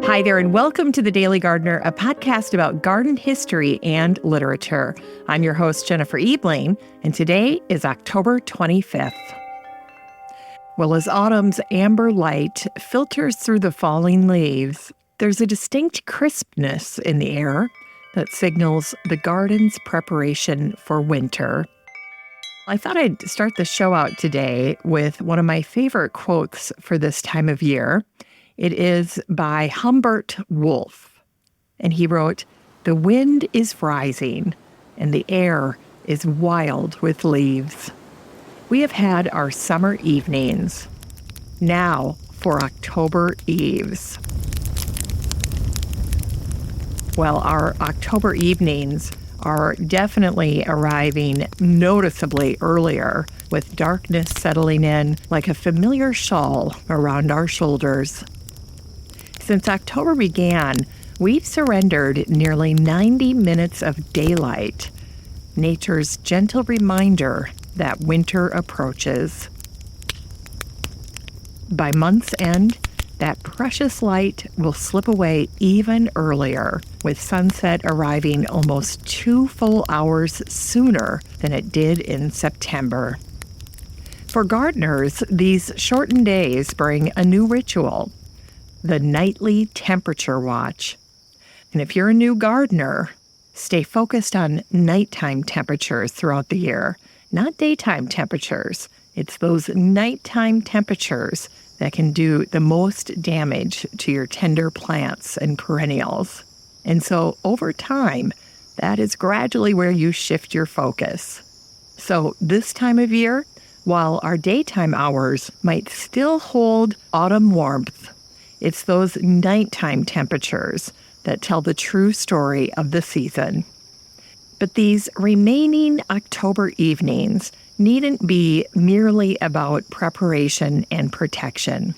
Hi there, and welcome to The Daily Gardener, a podcast about garden history and literature. I'm your host, Jennifer Ebling, and today is October 25th. Well, as autumn's amber light filters through the falling leaves, there's a distinct crispness in the air that signals the garden's preparation for winter. I thought I'd start the show out today with one of my favorite quotes for this time of year. It is by Humbert Wolf, and he wrote, "The wind is rising, and the air is wild with leaves." We have had our summer evenings. Now for October eves. Well, our October evenings are definitely arriving noticeably earlier, with darkness settling in like a familiar shawl around our shoulders. Since October began, we've surrendered nearly 90 minutes of daylight, nature's gentle reminder that winter approaches. By month's end, that precious light will slip away even earlier, with sunset arriving almost 2 full hours sooner than it did in September. For gardeners, these shortened days bring a new ritual: the nightly temperature watch. And if you're a new gardener, stay focused on nighttime temperatures throughout the year, not daytime temperatures. It's those nighttime temperatures that can do the most damage to your tender plants and perennials. And so over time, that is gradually where you shift your focus. So this time of year, while our daytime hours might still hold autumn warmth, it's those nighttime temperatures that tell the true story of the season. But these remaining October evenings needn't be merely about preparation and protection.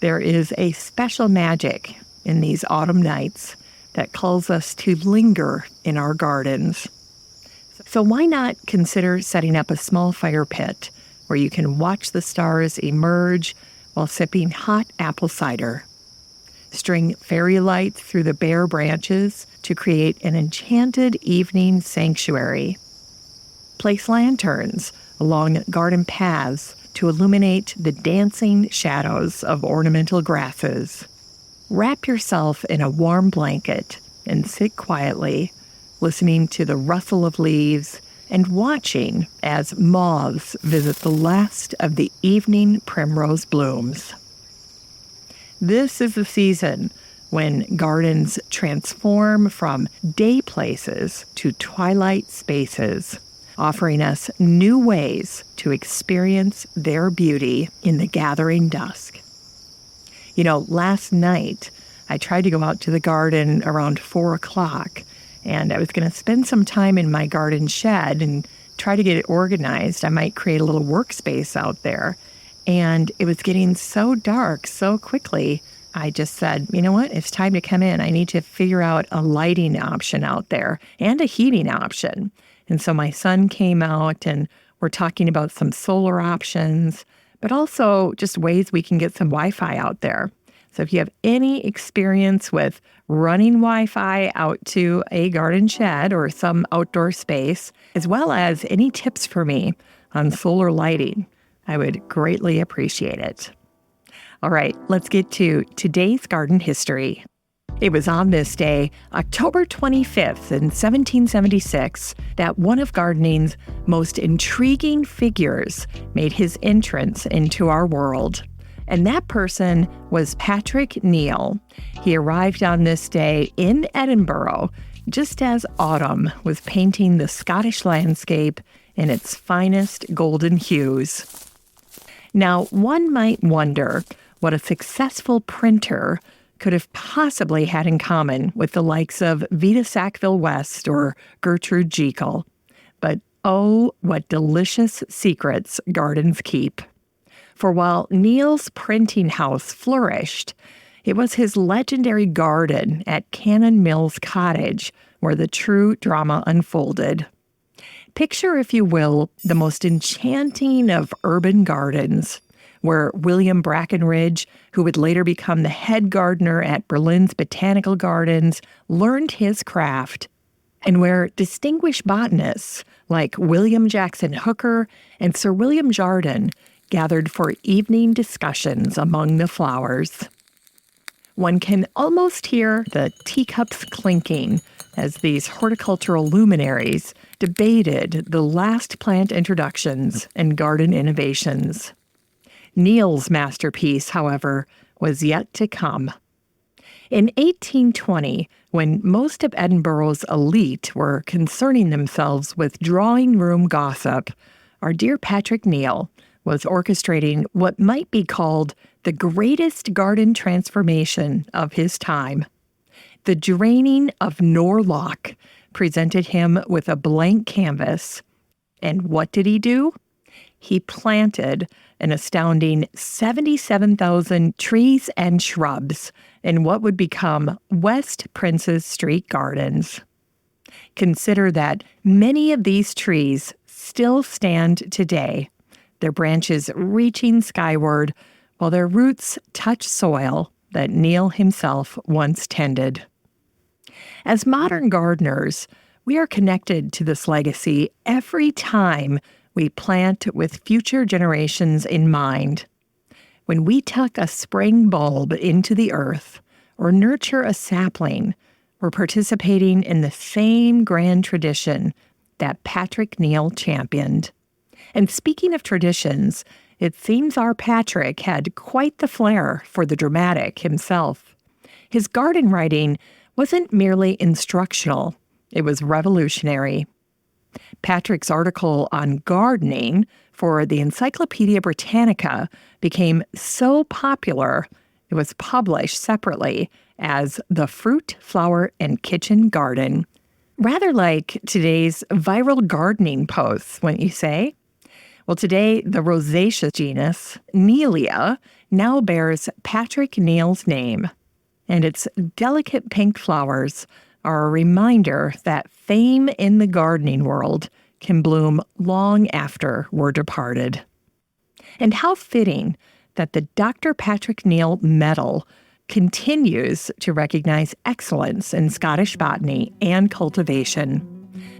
There is a special magic in these autumn nights that calls us to linger in our gardens. So why not consider setting up a small fire pit where you can watch the stars emerge while sipping hot apple cider? String fairy lights through the bare branches to create an enchanted evening sanctuary. Place lanterns along garden paths to illuminate the dancing shadows of ornamental grasses. Wrap yourself in a warm blanket and sit quietly, listening to the rustle of leaves and watching as moths visit the last of the evening primrose blooms. This is the season when gardens transform from day places to twilight spaces, offering us new ways to experience their beauty in the gathering dusk. You know, last night, I tried to go out to the garden around 4 o'clock, and I was going to spend some time in my garden shed and try to get it organized. I might create a little workspace out there. And it was getting so dark so quickly, I just said, you know what, it's time to come in. I need to figure out a lighting option out there and a heating option. And so my son came out and we're talking about some solar options, but also just ways we can get some Wi-Fi out there. So if you have any experience with running Wi-Fi out to a garden shed or some outdoor space, as well as any tips for me on solar lighting, I would greatly appreciate it. All right, let's get to today's garden history. It was on this day, October 25th in 1776, that one of gardening's most intriguing figures made his entrance into our world. And that person was Patrick Neill. He arrived on this day in Edinburgh, just as autumn was painting the Scottish landscape in its finest golden hues. Now, one might wonder what a successful printer could have possibly had in common with the likes of Vita Sackville West or Gertrude Jekyll. But oh, what delicious secrets gardens keep. For while Neill's printing house flourished, it was his legendary garden at Cannon Mills Cottage where the true drama unfolded. Picture, if you will, the most enchanting of urban gardens, where William Brackenridge, who would later become the head gardener at Berlin's Botanical Gardens, learned his craft, and where distinguished botanists like William Jackson Hooker and Sir William Jardine gathered for evening discussions among the flowers. One can almost hear the teacups clinking as these horticultural luminaries debated the last plant introductions and garden innovations. Neill's masterpiece, however, was yet to come. In 1820, when most of Edinburgh's elite were concerning themselves with drawing room gossip, our dear Patrick Neill was orchestrating what might be called the greatest garden transformation of his time. The draining of Norloch presented him with a blank canvas. And what did he do? He planted an astounding 77,000 trees and shrubs in what would become West Princes Street Gardens. Consider that many of these trees still stand today, their branches reaching skyward while their roots touch soil that Neill himself once tended. As modern gardeners, we are connected to this legacy every time we plant with future generations in mind. When we tuck a spring bulb into the earth or nurture a sapling, we're participating in the same grand tradition that Patrick Neill championed. And speaking of traditions, it seems our Patrick had quite the flair for the dramatic himself. His garden writing wasn't merely instructional, it was revolutionary. Patrick's article on gardening for the Encyclopedia Britannica became so popular, it was published separately as The Fruit, Flower, and Kitchen Garden. Rather like today's viral gardening posts, wouldn't you say? Well, today, the rosaceous genus, Neillia, now bears Patrick Neill's name, and its delicate pink flowers are a reminder that fame in the gardening world can bloom long after we're departed. And how fitting that the Dr. Patrick Neill Medal continues to recognize excellence in Scottish botany and cultivation.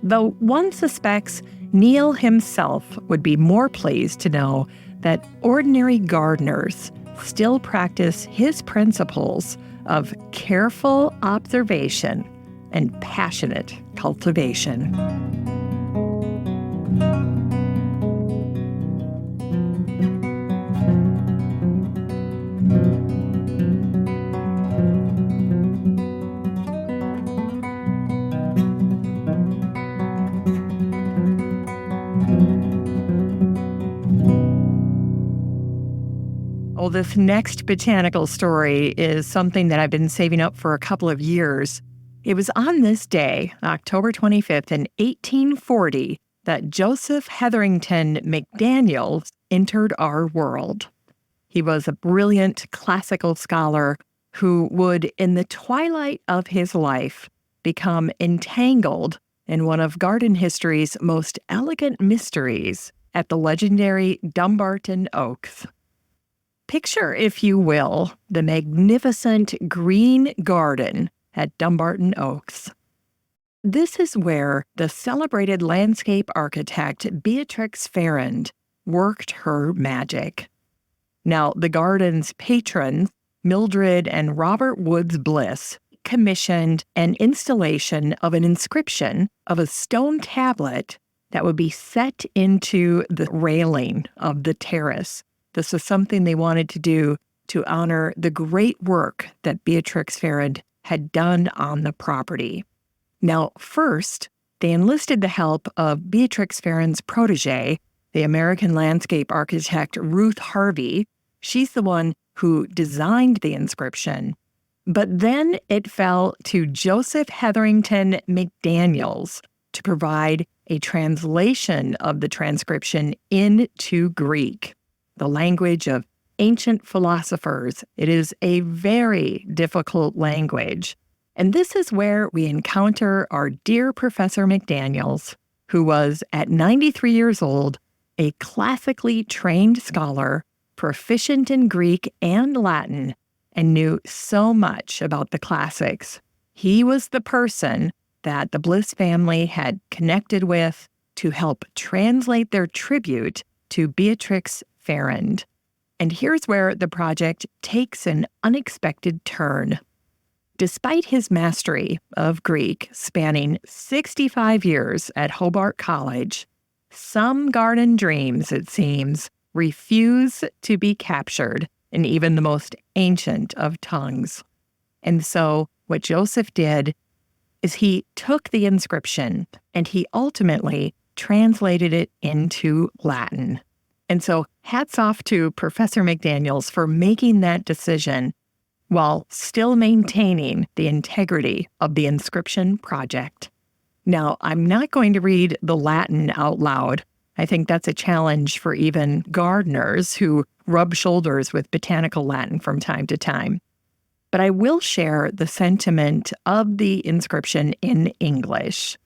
Though one suspects Neill himself would be more pleased to know that ordinary gardeners still practice his principles of careful observation and passionate cultivation. Well, this next botanical story is something that I've been saving up for a couple of years. It was on this day, October 25th, in 1840, that Joseph Hetherington McDaniels entered our world. He was a brilliant classical scholar who would, in the twilight of his life, become entangled in one of garden history's most elegant mysteries at the legendary Dumbarton Oaks. Picture, if you will, the magnificent green garden at Dumbarton Oaks. This is where the celebrated landscape architect Beatrix Farrand worked her magic. Now, the garden's patrons, Mildred and Robert Woods Bliss, commissioned an installation of an inscription of a stone tablet that would be set into the railing of the terrace. This was something they wanted to do to honor the great work that Beatrix Farrand had done on the property. Now, first, they enlisted the help of Beatrix Farrand's protege, the American landscape architect Ruth Harvey. She's the one who designed the inscription. But then it fell to Joseph Hetherington McDaniels to provide a translation of the transcription into Greek, the language of ancient philosophers. It is a very difficult language. And this is where we encounter our dear Professor McDaniels, who was, at 93 years old, a classically trained scholar proficient in Greek and Latin, and knew so much about the classics. He was the person that the Bliss family had connected with to help translate their tribute to Beatrix Farrand. And here's where the project takes an unexpected turn. Despite his mastery of Greek spanning 65 years at Hobart College, some garden dreams, it seems, refuse to be captured in even the most ancient of tongues. And so what Joseph did is he took the inscription and he ultimately translated it into Latin. And so hats off to Professor McDaniels for making that decision while still maintaining the integrity of the inscription project. Now, I'm not going to read the Latin out loud. I think that's a challenge for even gardeners who rub shoulders with Botanical Latin from time to time. But I will share the sentiment of the inscription in English.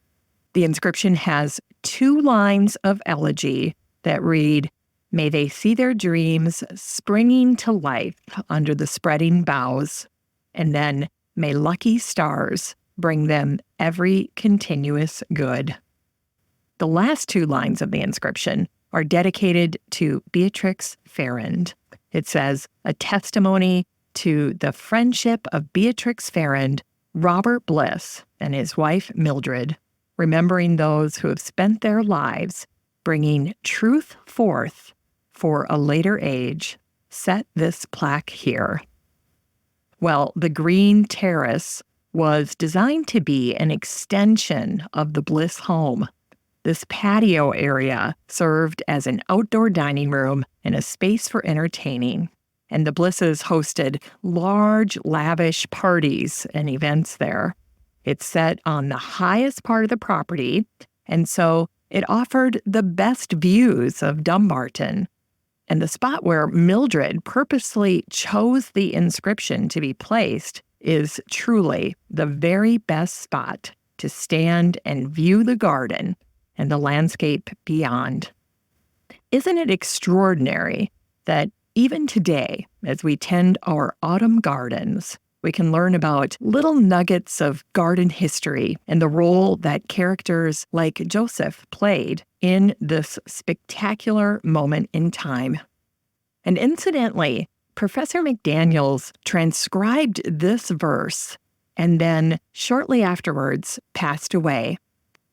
The inscription has 2 lines of elegy that read, "May they see their dreams springing to life under the spreading boughs, and then may lucky stars bring them every continuous good." The last 2 lines of the inscription are dedicated to Beatrix Farrand. It says, "A testimony to the friendship of Beatrix Farrand, Robert Bliss, and his wife Mildred, remembering those who have spent their lives bringing truth forth for a later age, set this plaque here." Well, the green terrace was designed to be an extension of the Bliss home. This patio area served as an outdoor dining room and a space for entertaining. And the Blisses hosted large, lavish parties and events there. It's set on the highest part of the property, and so it offered the best views of Dumbarton. And the spot where Mildred purposely chose the inscription to be placed is truly the very best spot to stand and view the garden and the landscape beyond. Isn't it extraordinary that even today, as we tend our autumn gardens, we can learn about little nuggets of garden history and the role that characters like Joseph played in this spectacular moment in time. And incidentally, Professor McDaniels transcribed this verse and then shortly afterwards passed away.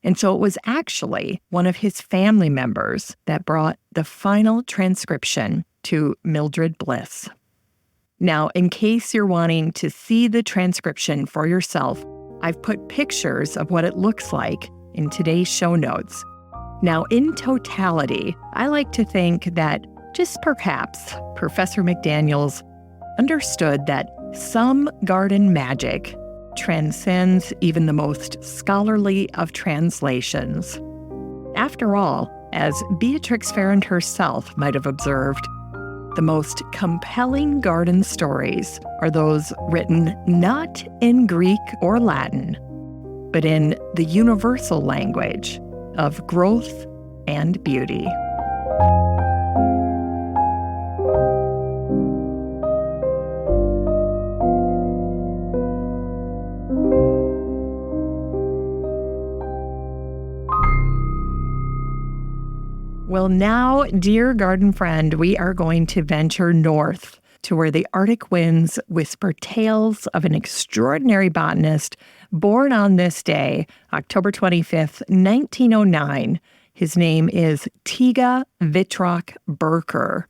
And so it was actually one of his family members that brought the final transcription to Mildred Bliss. Now, in case you're wanting to see the transcription for yourself, I've put pictures of what it looks like in today's show notes. Now, in totality, I like to think that just perhaps Professor McDaniels understood that some garden magic transcends even the most scholarly of translations. After all, as Beatrix Farrand herself might have observed, the most compelling garden stories are those written not in Greek or Latin, but in the universal language of growth and beauty. Well, now, dear garden friend, we are going to venture north to where the Arctic winds whisper tales of an extraordinary botanist born on this day, October 25th, 1909. His name is Tyge Wittrock Bocher,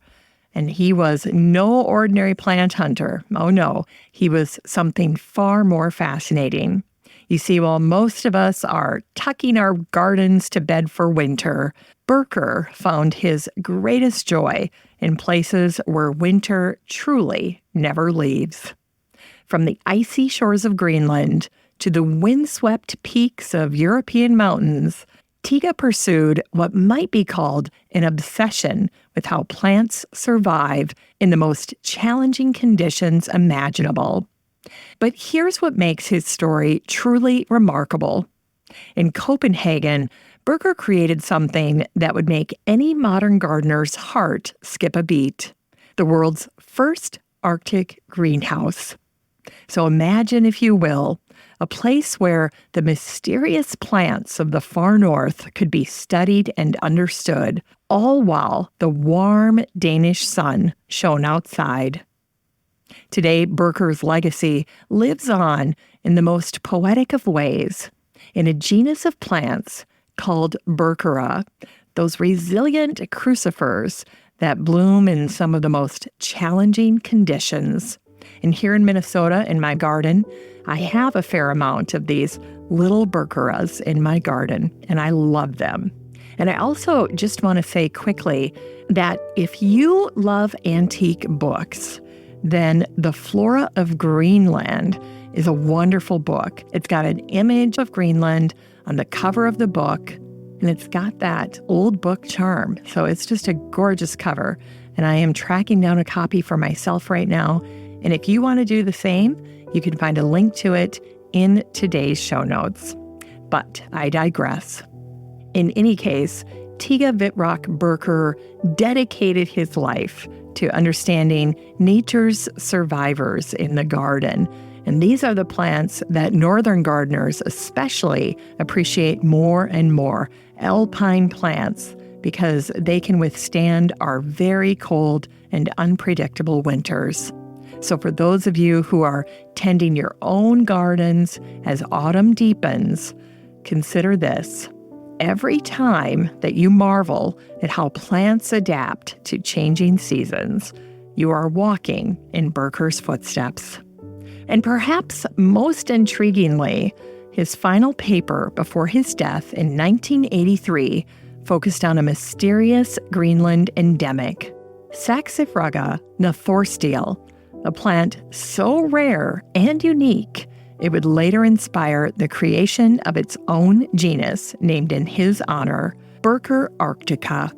and he was no ordinary plant hunter. Oh no, he was something far more fascinating. You see, while most of us are tucking our gardens to bed for winter, Bocher found his greatest joy in places where winter truly never leaves. From the icy shores of Greenland to the windswept peaks of European mountains, Tyge pursued what might be called an obsession with how plants survive in the most challenging conditions imaginable. But here's what makes his story truly remarkable. In Copenhagen, Bocher created something that would make any modern gardener's heart skip a beat. the world's first Arctic greenhouse. So imagine, if you will, a place where the mysterious plants of the far north could be studied and understood, all while the warm Danish sun shone outside. Today, Bocher's legacy lives on in the most poetic of ways, in a genus of plants called Bochera, those resilient crucifers that bloom in some of the most challenging conditions. And here in Minnesota, in my garden, I have a fair amount of these little Bocheras in my garden, and I love them. And I also just want to say quickly that if you love antique books, then The Flora of Greenland is a wonderful book. It's got an image of Greenland on the cover of the book, and it's got that old book charm. So it's just a gorgeous cover. And I am tracking down a copy for myself right now. And if you want to do the same, you can find a link to it in today's show notes. But I digress. In any case, Tyge Wittrock Bocher dedicated his life to understanding nature's survivors in the garden. And these are the plants that northern gardeners especially appreciate more and more, alpine plants, because they can withstand our very cold and unpredictable winters. So for those of you who are tending your own gardens as autumn deepens, consider this. Every time that you marvel at how plants adapt to changing seasons, you are walking in Bocher's footsteps. And perhaps most intriguingly, his final paper before his death in 1983 focused on a mysterious Greenland endemic, Saxifraga nathorstil, a plant so rare and unique, it would later inspire the creation of its own genus named in his honor, Bocher arctica.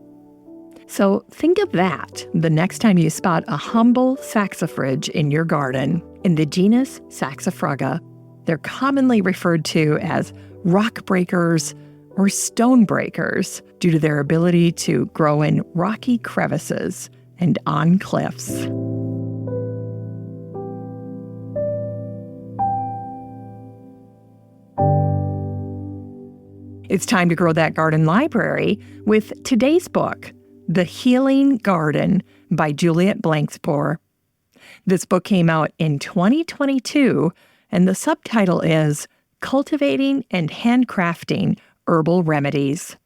So think of that the next time you spot a humble saxifrage in your garden. In the genus Saxifraga, they're commonly referred to as rock breakers or stone breakers due to their ability to grow in rocky crevices and on cliffs. It's time to grow that garden library with today's book, The Healing Garden by Juliet Blankspor. This book came out in 2022, and the subtitle is Cultivating and Handcrafting Herbal Remedies.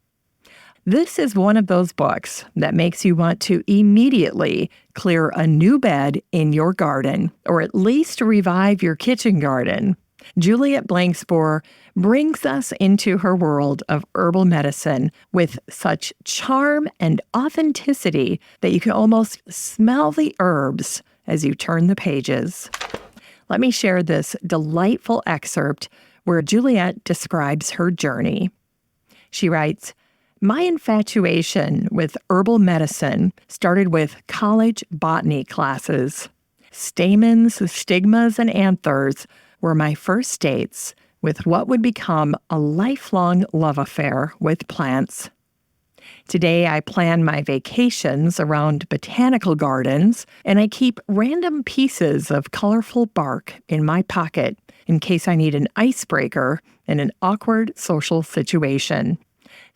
This is one of those books that makes you want to immediately clear a new bed in your garden, or at least revive your kitchen garden. Juliet Blankspor brings us into her world of herbal medicine with such charm and authenticity that you can almost smell the herbs as you turn the pages. Let me share this delightful excerpt where Juliet describes her journey. She writes, "My infatuation with herbal medicine started with college botany classes. Stamens, stigmas, and anthers were my first dates with what would become a lifelong love affair with plants. Today, I plan my vacations around botanical gardens, and I keep random pieces of colorful bark in my pocket in case I need an icebreaker in an awkward social situation.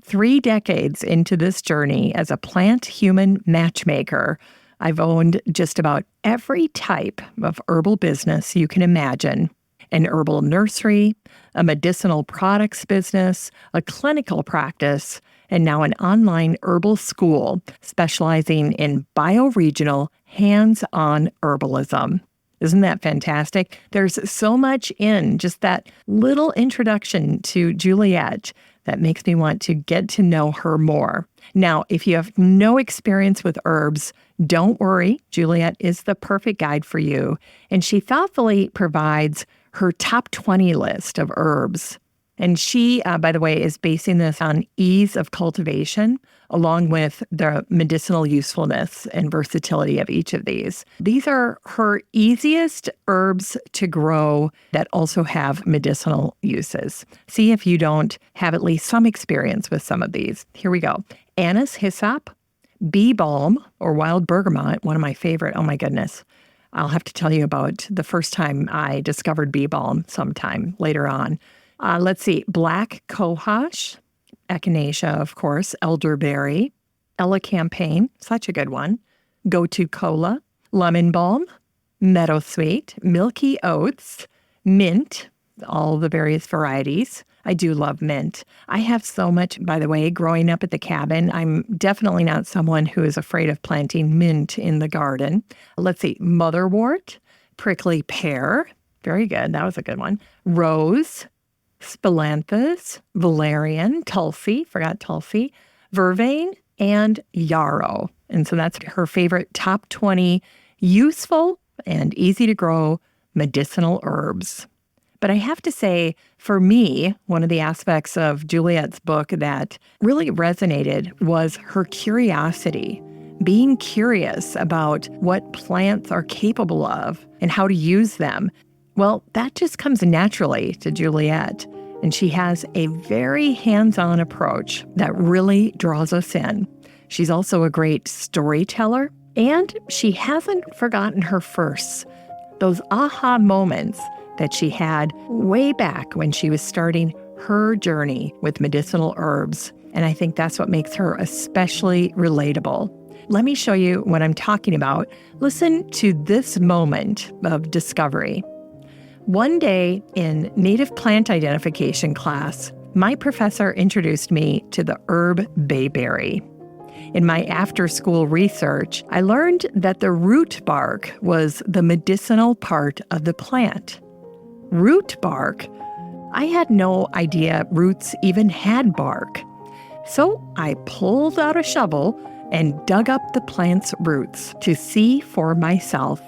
3 decades into this journey as a plant-human matchmaker, I've owned just about every type of herbal business you can imagine. An herbal nursery, a medicinal products business, a clinical practice, and now an online herbal school specializing in bioregional, hands-on herbalism. Isn't that fantastic? There's so much in just that little introduction to Juliet that makes me want to get to know her more. Now, if you have no experience with herbs, don't worry. Juliet is the perfect guide for you, and she thoughtfully provides her top 20 list of herbs. And she, by the way, is basing this on ease of cultivation, along with the medicinal usefulness and versatility of each of these. These are her easiest herbs to grow that also have medicinal uses. See if you don't have at least some experience with some of these. Here we go. Anise hyssop, Bee balm or wild bergamot, one of my favorite. Oh my goodness. I'll have to tell you about the first time I discovered bee balm sometime later on. Let's see. Black cohosh, echinacea, of course, elderberry, elecampane, such a good one. Go-to cola, lemon balm, meadowsweet, milky oats, mint, all the various varieties. I do love mint. I have so much, by the way, growing up at the cabin. I'm definitely not someone who is afraid of planting mint in the garden. Let's see, motherwort, prickly pear. Very good. That was a good one. Rose, spillanthus, valerian, tulsi, forgot tulsi, vervain, and yarrow. And so that's her favorite top 20 useful and easy to grow medicinal herbs. But I have to say, for me, one of the aspects of Juliet's book that really resonated was her curiosity, being curious about what plants are capable of and how to use them. Well, that just comes naturally to Juliet, and she has a very hands-on approach that really draws us in. She's also a great storyteller, and she hasn't forgotten her firsts, those aha moments that she had way back when she was starting her journey with medicinal herbs. And I think that's what makes her especially relatable. Let me show you what I'm talking about. Listen to this moment of discovery. One day in native plant identification class, my professor introduced me to the herb bayberry. In my after-school research, I learned that the root bark was the medicinal part of the plant. Root bark? I had no idea roots even had bark. So I pulled out a shovel and dug up the plant's roots to see for myself.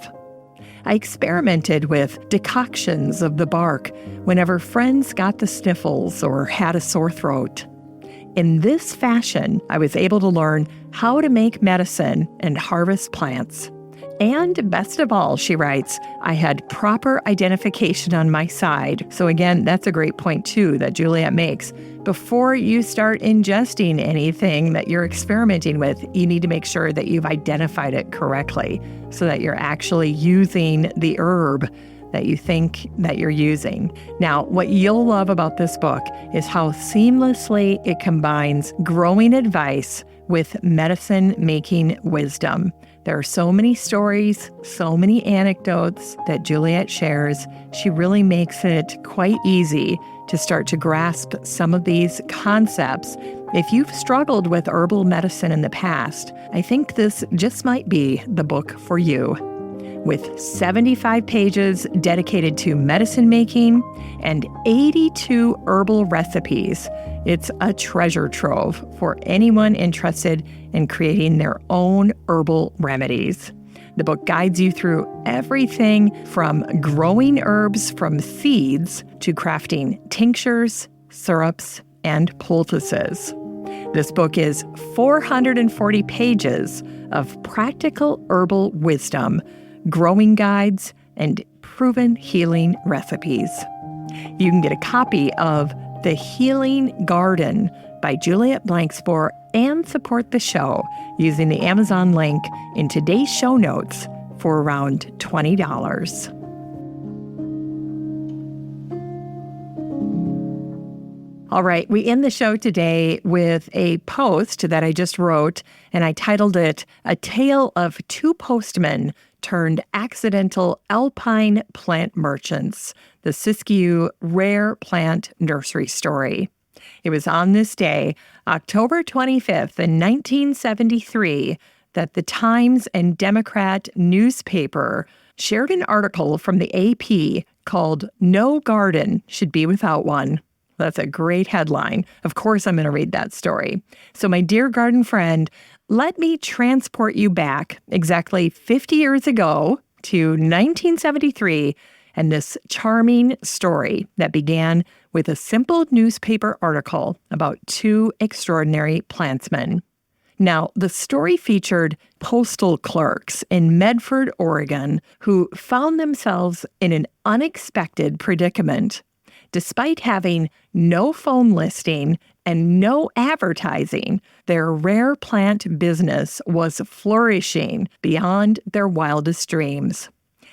I experimented with decoctions of the bark whenever friends got the sniffles or had a sore throat. In this fashion, I was able to learn how to make medicine and harvest plants. And best of all, she writes, I had proper identification on my side. So again, that's a great point too that Juliet makes. Before you start ingesting anything that you're experimenting with, you need to make sure that you've identified it correctly so that you're actually using the herb that you think that you're using. Now, what you'll love about this book is how seamlessly it combines growing advice with medicine-making wisdom. There are so many stories, so many anecdotes that Juliet shares. She really makes it quite easy to start to grasp some of these concepts. If you've struggled with herbal medicine in the past, I think this just might be the book for you. With 75 pages dedicated to medicine making and 82 herbal recipes, it's a treasure trove for anyone interested in creating their own herbal remedies. The book guides you through everything from growing herbs from seeds to crafting tinctures, syrups, and poultices. This book is 440 pages of practical herbal wisdom, growing guides, and proven healing recipes. You can get a copy of The Healing Garden by Juliet Blankspore and support the show using the Amazon link in today's show notes for around $20. All right, we end the show today with a post that I just wrote, and I titled it, A Tale of Two Postmen Turned Accidental Alpine Plant Merchants, the Siskiyou Rare Plant Nursery Story. It was on this day, October 25th in 1973, that the Times and Democrat newspaper shared an article from the AP called No Garden Should Be Without One. That's a great headline. Of course, I'm going to read that story. So my dear garden friend, let me transport you back exactly 50 years ago to 1973 and this charming story that began with a simple newspaper article about two extraordinary plantsmen. Now, the story featured postal clerks in Medford, Oregon, who found themselves in an unexpected predicament. Despite having no phone listing and no advertising, their rare plant business was flourishing beyond their wildest dreams.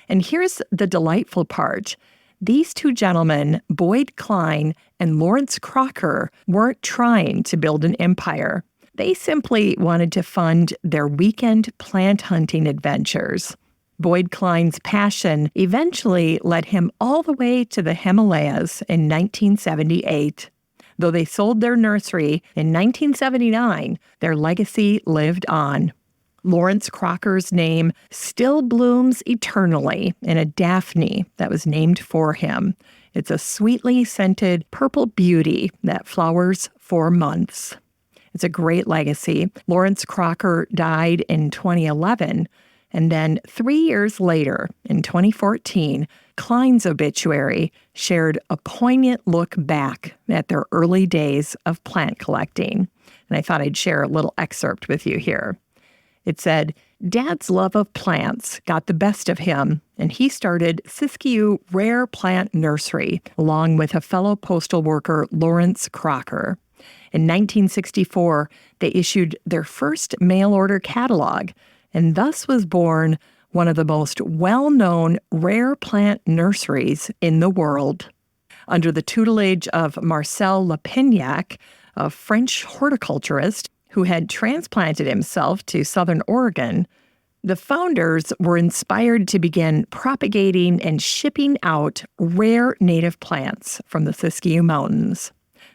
And here's the delightful part. These two gentlemen, Boyd Klein and Lawrence Crocker, weren't trying to build an empire. They simply wanted to fund their weekend plant hunting adventures. Boyd Klein's passion eventually led him all the way to the Himalayas in 1978. Though they sold their nursery in 1979, their legacy lived on. Lawrence Crocker's name still blooms eternally in a daphne that was named for him. It's a sweetly scented purple beauty that flowers for months. It's a great legacy. Lawrence Crocker died in 2011, and then 3 years later, in 2014, Klein's obituary shared a poignant look back at their early days of plant collecting. And I thought I'd share a little excerpt with you here. It said, "Dad's love of plants got the best of him, and he started Siskiyou Rare Plant Nursery, along with a fellow postal worker, Lawrence Crocker. In 1964, they issued their first mail-order catalog, and thus was born one of the most well-known rare plant nurseries in the world. Under the tutelage of Marcel Lapignac, a French horticulturist who had transplanted himself to Southern Oregon, the founders were inspired to begin propagating and shipping out rare native plants from the Siskiyou Mountains.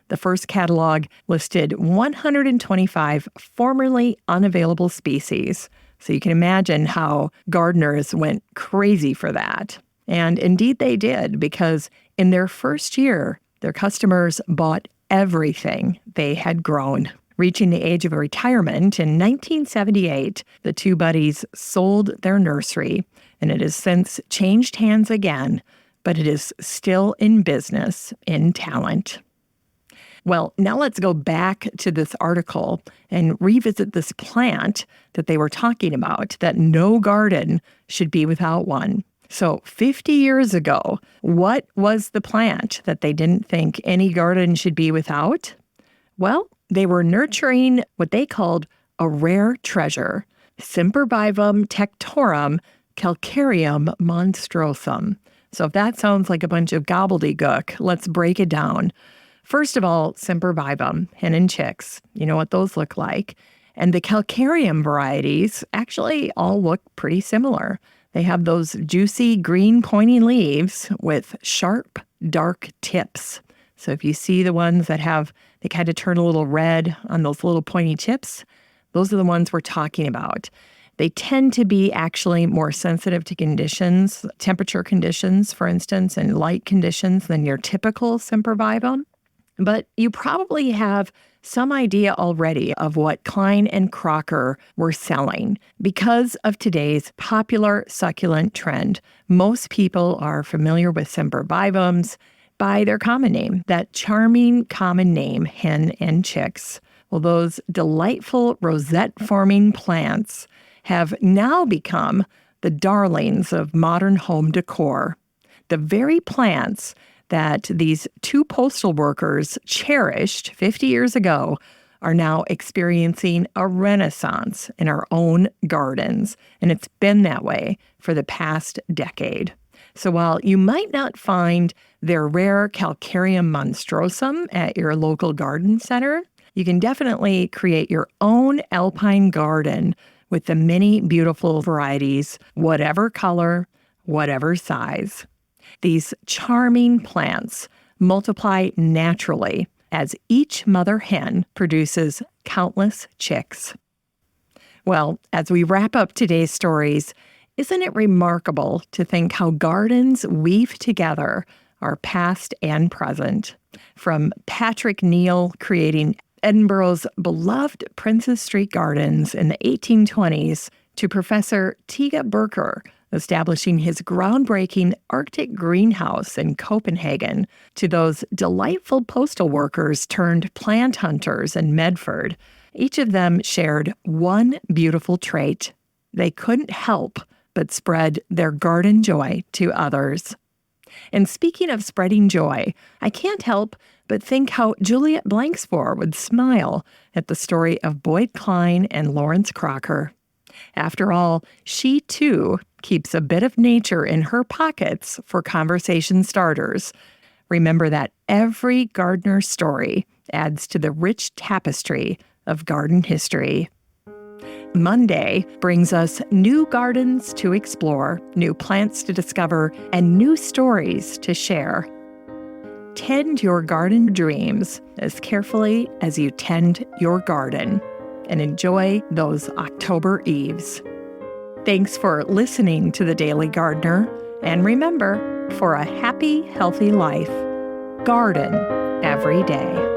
The first catalog listed 125 formerly unavailable species, so you can imagine how gardeners went crazy for that. And indeed they did, because in their first year, their customers bought everything they had grown. Reaching the age of retirement in 1978, the two buddies sold their nursery, and it has since changed hands again, but it is still in business in talent. Well, now let's go back to this article and revisit this plant that they were talking about, that no garden should be without one. So 50 years ago, what was the plant that they didn't think any garden should be without? Well, they were nurturing what they called a rare treasure, Sempervivum tectorum calcareum monstrosum. So if that sounds like a bunch of gobbledygook, let's break it down. First of all, Sempervivum, hen and chicks, you know what those look like. And the calcareum varieties actually all look pretty similar. They have those juicy green pointy leaves with sharp, dark tips. So if you see the ones that they kind of turn a little red on those little pointy tips, those are the ones we're talking about. They tend to be actually more sensitive to conditions, temperature conditions, for instance, and light conditions than your typical Sempervivum. But you probably have some idea already of what Klein and Crocker were selling. Because of today's popular succulent trend, most people are familiar with Sempervivums by their common name, that charming common name, hen and chicks. Well, those delightful rosette-forming plants have now become the darlings of modern home decor. The very plants that these two postal workers cherished 50 years ago are now experiencing a renaissance in our own gardens, and it's been that way for the past decade. So while you might not find their rare Calcareum monstrosum at your local garden center, you can definitely create your own alpine garden with the many beautiful varieties, whatever color, whatever size. These charming plants multiply naturally as each mother hen produces countless chicks. Well, as we wrap up today's stories, isn't it remarkable to think how gardens weave together our past and present? From Patrick Neill creating Edinburgh's beloved Princes Street Gardens in the 1820s to Professor Tyge Bocher establishing his groundbreaking Arctic greenhouse in Copenhagen, to those delightful postal workers turned plant hunters in Medford. Each of them shared one beautiful trait. They couldn't help but spread their garden joy to others. And speaking of spreading joy, I can't help but think how Juliet Blanksfor would smile at the story of Boyd Klein and Lawrence Crocker. After all, she too keeps a bit of nature in her pockets for conversation starters. Remember that every gardener story adds to the rich tapestry of garden history. Monday brings us new gardens to explore, new plants to discover, and new stories to share. Tend your garden dreams as carefully as you tend your garden, and enjoy those October eves. Thanks for listening to The Daily Gardener, and remember, for a happy, healthy life, garden every day.